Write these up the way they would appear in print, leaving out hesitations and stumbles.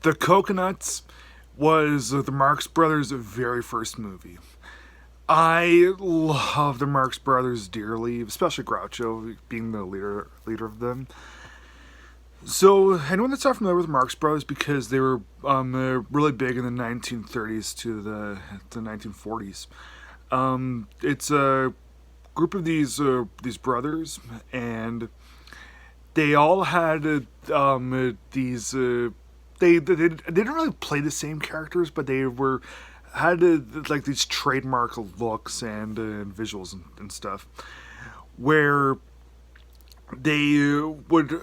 The Cocoanuts was the Marx Brothers' very first movie. I love the Marx Brothers dearly, especially Groucho being the leader of them. So anyone that's not familiar with Marx Brothers, because they were really big in the 1930s to the 1940s. It's a group of these brothers, and they all had these. They didn't really play the same characters, but they were had like these trademark looks and visuals and stuff, where they would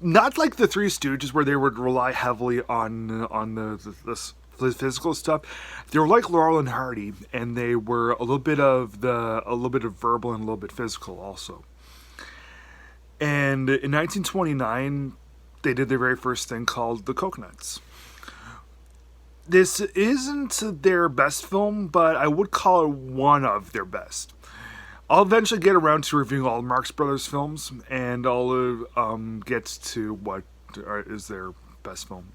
not like the Three Stooges, where they would rely heavily on the physical stuff. They were like Laurel and Hardy, and they were a little bit of verbal and a little bit physical also. And in 1929, they did their very first thing called The Cocoanuts. This isn't their best film, but I would call it one of their best. I'll eventually get around to reviewing all Marx Brothers films, and I'll get to what is their best film.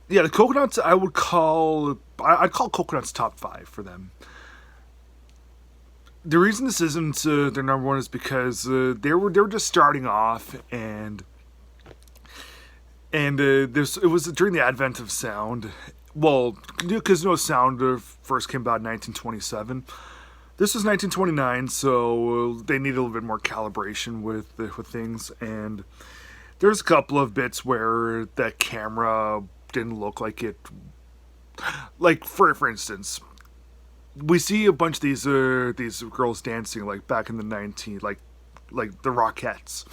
Yeah, The Cocoanuts, I'd call Cocoanuts top 5 for them. The reason this isn't their number one is because they were just starting off, and it was during the advent of sound. Well, because sound first came about in 1927. This was 1929, so they needed a little bit more calibration with things. And there's a couple of bits where the camera didn't look like it. Like for instance, we see a bunch of these girls dancing like back in the 19 like the Rockettes,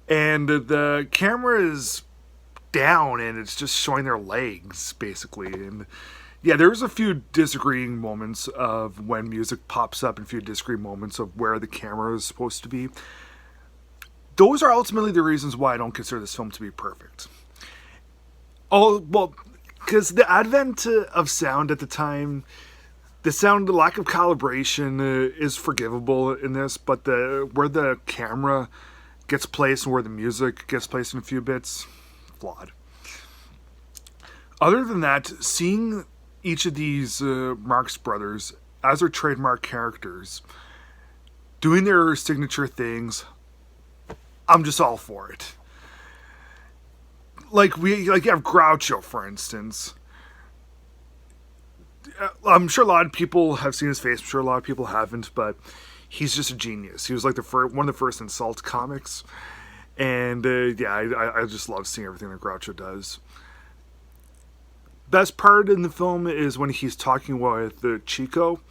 and the camera is down and it's just showing their legs basically. And yeah, there's a few disagreeing moments of when music pops up and a few disagreeing moments of where the camera is supposed to be. Those are ultimately the reasons why I don't consider this film to be perfect. Oh, well, because the advent of sound at the time, the lack of calibration is forgivable in this, but where the camera gets placed and where the music gets placed in a few bits, flawed. Other than that, seeing each of these Marx Brothers as their trademark characters doing their signature things, I'm just all for it. Like you have Groucho, for instance. I'm sure a lot of people have seen his face. I'm sure a lot of people haven't, but he's just a genius. He was like one of the first insult comics, and I just love seeing everything that Groucho does. Best part in the film is when he's talking with Chico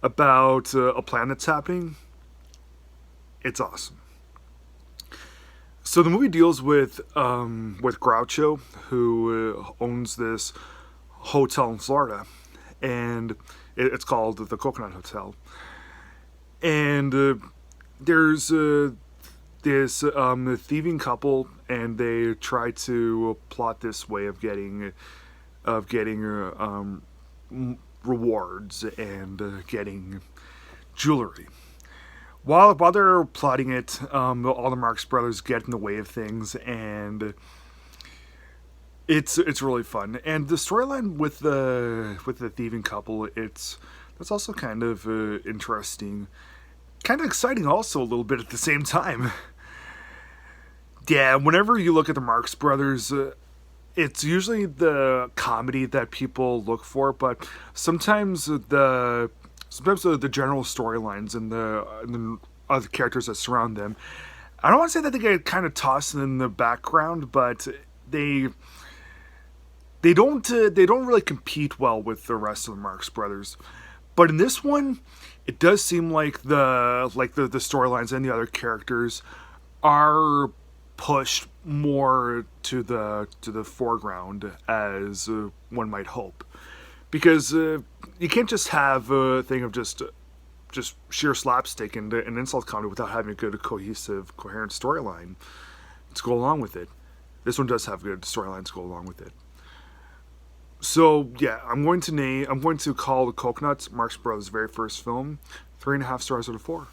about a plan that's happening. It's awesome. So the movie deals with Groucho, who owns this hotel in Florida, and it's called the Coconut Hotel. And there's this thieving couple, and they try to plot this way of getting rewards and getting jewelry. While they're plotting it, all the Marx Brothers get in the way of things, and it's really fun. And the storyline with the thieving couple, that's also kind of interesting, kind of exciting, also a little bit at the same time. Yeah, whenever you look at the Marx Brothers, it's usually the comedy that people look for, but sometimes the general storylines and the other characters that surround them, I don't want to say that they get kind of tossed in the background, but they don't really compete well with the rest of the Marx Brothers. But in this one, it does seem like the storylines and the other characters are pushed more to the foreground, as one might hope, because you can't just have a thing of just sheer slapstick and an insult comedy without having a good, cohesive, coherent storyline to go along with it. This one does have good storylines to go along with it. So yeah, I'm going to call The Cocoanuts, Marx Brothers' very first film, 3.5 stars out of 4.